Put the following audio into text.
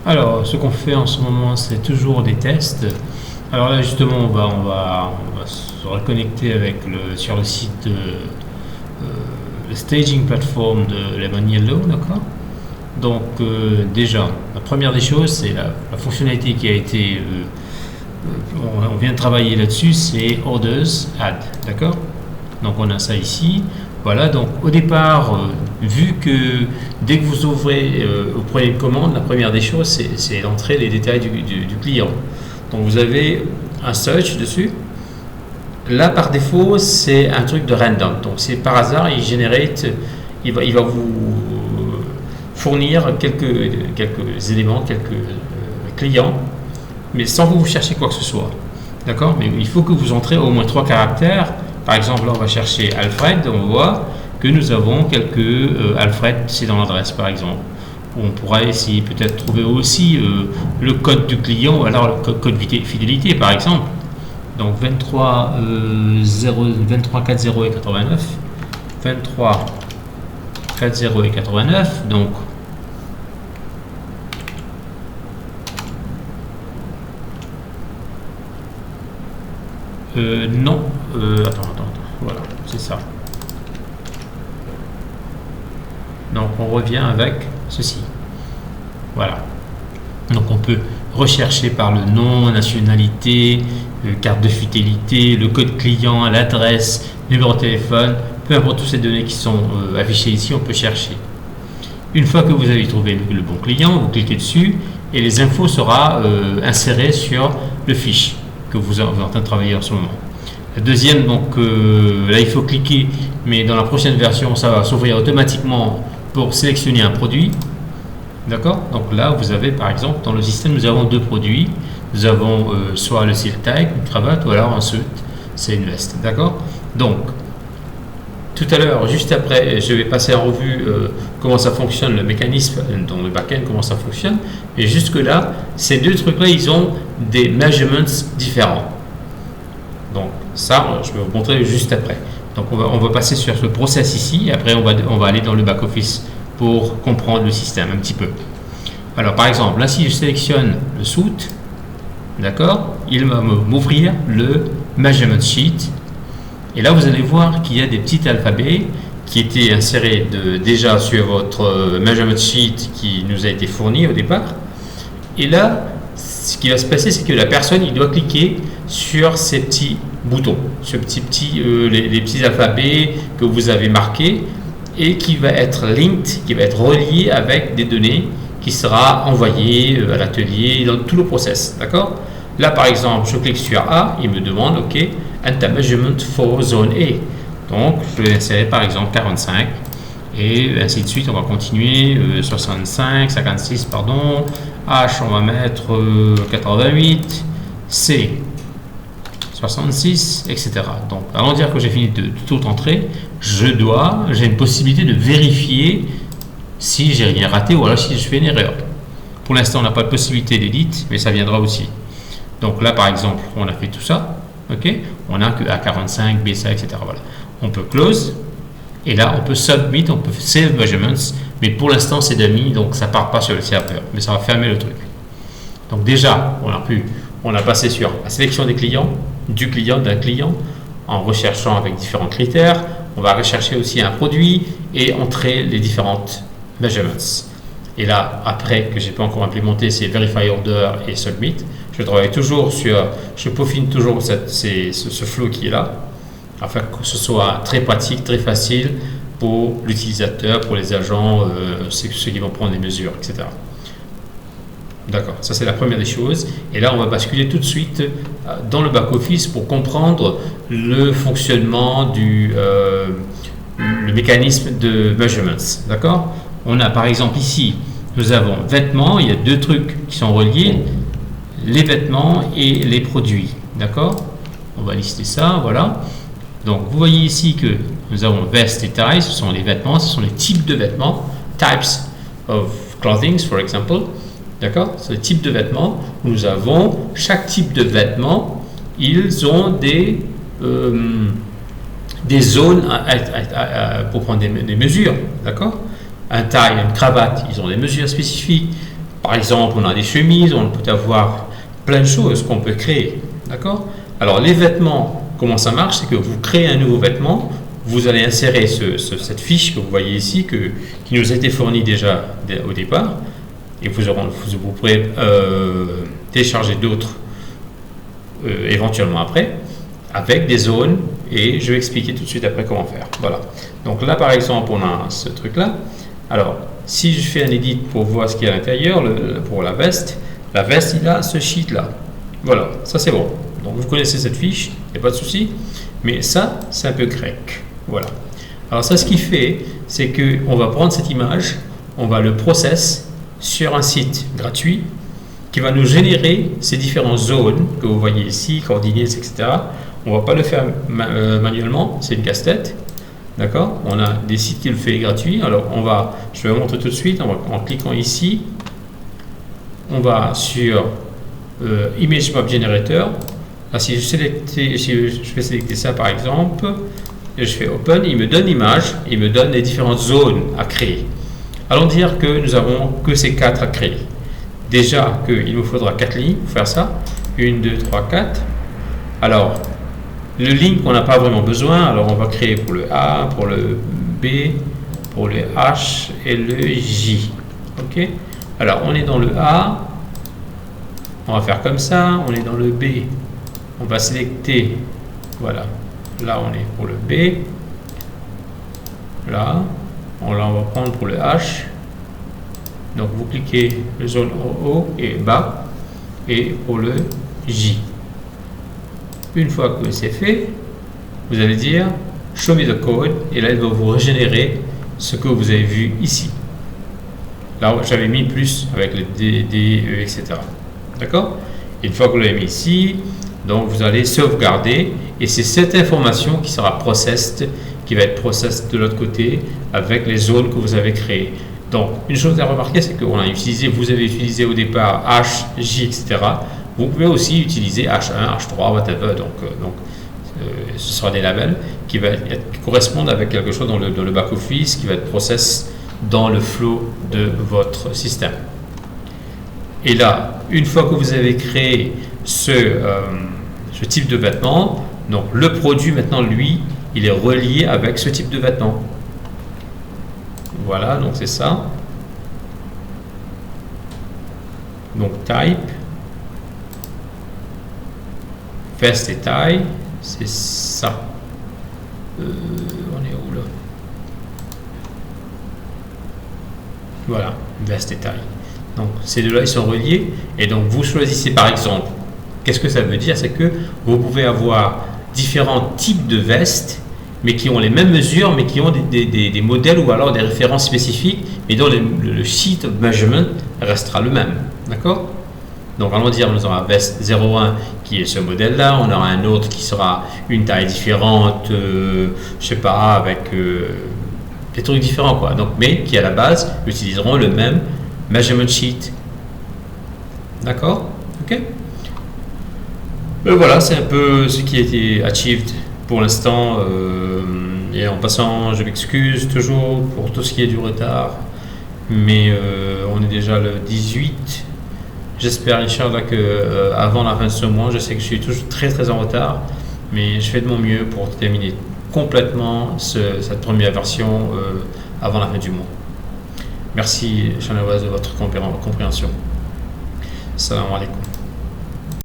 Alors, ce qu'on fait en ce moment, c'est toujours des tests. Alors là, justement, on va se reconnecter sur le site de le staging platform de Lemon Yellow, d'accord. Donc, déjà, la première des choses, c'est la fonctionnalité qui a été... on vient de travailler là-dessus, c'est Orders Add, d'accord. Donc, on a ça ici. Voilà, donc au départ, vu que dès que vous ouvrez, vous prenez une commande, la première des choses, c'est d'entrer les détails du client. Donc vous avez un search dessus. Là, par défaut, c'est un truc de random. Donc c'est par hasard, il va vous fournir quelques éléments, quelques clients, mais sans que vous cherchiez quoi que ce soit. D'accord. Mais il faut que vous entrez au moins 3 caractères. Par exemple, là, on va chercher Alfred, on voit que nous avons quelques Alfred, c'est dans l'adresse, par exemple. On pourra essayer peut-être trouver aussi le code du client, ou alors le code fidélité, par exemple. Donc 23 40 et 89. 23 40 et 89. Donc non. Attends, voilà, c'est ça. Donc on revient avec ceci. Voilà. Donc on peut rechercher par le nom, nationalité, carte de fidélité, le code client, l'adresse, numéro de téléphone, peu importe toutes ces données qui sont affichées ici, on peut chercher. Une fois que vous avez trouvé le bon client, vous cliquez dessus et les infos seront insérées sur le fiche que vous êtes en train de travailler en ce moment. La deuxième, donc là il faut cliquer, mais dans la prochaine version, ça va s'ouvrir automatiquement pour sélectionner un produit. D'accord. Donc là, vous avez par exemple, dans le système, nous avons 2 produits. Nous avons soit le silk tie, une cravate, ou alors un suit, c'est une veste. D'accord. Donc, tout à l'heure, juste après, je vais passer en revue comment ça fonctionne, le mécanisme dans le back-end, comment ça fonctionne. Et jusque-là, ces 2 trucs-là, ils ont des measurements différents. Donc, ça, je vais vous montrer juste après. Donc, on va passer sur ce process ici. Et après, on va aller dans le back-office pour comprendre le système un petit peu. Alors, par exemple, là, si je sélectionne le suit, d'accord, il va m'ouvrir le measurement sheet. Et là, vous allez voir qu'il y a des petits alphabets qui étaient insérés déjà sur votre measurement sheet qui nous a été fourni au départ. Et là, ce qui va se passer, c'est que la personne, il doit cliquer sur ces petits boutons, sur les petits alphabets que vous avez marqués et qui va être linked, qui va être relié avec des données qui sera envoyé à l'atelier dans tout le process. D'accord. Là, par exemple, je clique sur A, il me demande, OK, enter measurement for zone A. Donc, je vais insérer par exemple 45 et ainsi de suite. On va continuer 65, 56, pardon. H, on va mettre 88, C 66, etc. Donc, avant de dire que j'ai fini de tout entrer, j'ai une possibilité de vérifier si j'ai rien raté ou alors si je fais une erreur. Pour l'instant, on n'a pas de possibilité d'édite, mais ça viendra aussi. Donc là, par exemple, on a fait tout ça. Ok, on a que A45, B5, etc. Voilà. On peut close et là, on peut submit, on peut save measurements, mais pour l'instant, c'est dummy, donc ça part pas sur le serveur, mais ça va fermer le truc. Donc déjà, on a passé sur la sélection des clients, d'un client, en recherchant avec différents critères. On va rechercher aussi un produit et entrer les différentes measurements. Et là, après que j'ai pas encore implémenté, c'est verify order et submit. Je travaille toujours je peaufine toujours ce flow qui est là, afin que ce soit très pratique, très facile pour l'utilisateur, pour les agents, ceux qui vont prendre les mesures, etc. D'accord, ça c'est la première des choses. Et là, on va basculer tout de suite dans le back-office pour comprendre le fonctionnement le mécanisme de measurements. D'accord. On a par exemple ici, nous avons vêtements, il y a 2 trucs qui sont reliés, les vêtements et les produits. D'accord. On va lister ça, voilà. Donc, vous voyez ici que nous avons vest et tie, ce sont les vêtements, ce sont les types de vêtements, types of clothing, for example. D'accord. C'est le type de vêtements où nous avons chaque type de vêtements, ils ont des zones pour prendre des mesures. D'accord. Un tie, une cravate, ils ont des mesures spécifiques. Par exemple, on a des chemises, on peut avoir plein de choses qu'on peut créer. D'accord? Alors, les vêtements, comment ça marche? C'est que vous créez un nouveau vêtement, vous allez insérer cette fiche que vous voyez ici, qui nous a été fournie déjà au départ, et vous pourrez télécharger d'autres éventuellement après, avec des zones, et je vais expliquer tout de suite après comment faire. Voilà. Donc là, par exemple, on a ce truc-là. Alors, si je fais un edit pour voir ce qu'il y a à l'intérieur, pour la veste, il a ce sheet-là. Voilà, ça c'est bon. Donc vous connaissez cette fiche, il n'y a pas de souci. Mais ça, c'est un peu grec. Voilà. Alors ça, ce qu'il fait, c'est qu'on va prendre cette image, on va le process sur un site gratuit qui va nous générer ces différentes zones que vous voyez ici, coordonnées, etc. On ne va pas le faire manuellement, c'est une casse-tête. D'accord? On a des sites qui le font gratuit. Alors je vais vous montrer tout de suite en cliquant ici. On va sur Image Map Generator. Là, si je vais sélecter ça par exemple, et je fais Open, il me donne l'image, il me donne les différentes zones à créer. Allons dire que nous avons que ces 4 à créer. Déjà qu'il nous faudra 4 lignes pour faire ça. 1, 2, 3, 4. Alors, le link, on n'a pas vraiment besoin. Alors, on va créer pour le A, pour le B, pour le H et le J. OK? Alors, on est dans le A. On va faire comme ça. On est dans le B. On va sélecter. Voilà. Là, on est pour le B. Là, on va prendre pour le H. Donc, vous cliquez le zone haut et bas. Et pour le J. Une fois que c'est fait, vous allez dire Show me the code. Et là, il va vous régénérer ce que vous avez vu ici. Là, j'avais mis plus avec le D, D, E, etc. D'accord? Une fois que vous l'avez mis ici, donc vous allez sauvegarder. Et c'est cette information qui sera processed, qui va être processed de l'autre côté avec les zones que vous avez créées. Donc, une chose à remarquer, c'est que vous avez utilisé au départ H, J, etc. Vous pouvez aussi utiliser H1, H3, whatever. Donc ce sera des labels qui correspondent avec quelque chose dans le back-office qui va être process dans le flow de votre système. Et là, une fois que vous avez créé ce type de vêtement, donc le produit maintenant, lui, il est relié avec ce type de vêtement. Voilà, donc c'est ça. Donc type, veste et taille, c'est ça. On est où là? Voilà, veste et taille. Donc ces deux-là, ils sont reliés. Et donc vous choisissez par exemple, qu'est-ce que ça veut dire? C'est que vous pouvez avoir différents types de vestes, mais qui ont les mêmes mesures, mais qui ont des modèles ou alors des références spécifiques, mais dont le sheet of measurement restera le même. D'accord? Donc, allons dire, nous aurons un veste 01 qui est ce modèle-là, on aura un autre qui sera une taille différente, je sais pas, avec des trucs différents, quoi. Donc, mais qui à la base utiliseront le même measurement sheet. D'accord? Ok? Voilà, c'est un peu ce qui a été achieved pour l'instant. Et en passant, je m'excuse toujours pour tout ce qui est du retard, mais on est déjà le 18. J'espère, Inch'Allah, que avant la fin de ce mois, je sais que je suis toujours très très en retard, mais je fais de mon mieux pour terminer complètement cette première version avant la fin du mois. Merci, Shanawaz, de votre compréhension. Salam alaikum.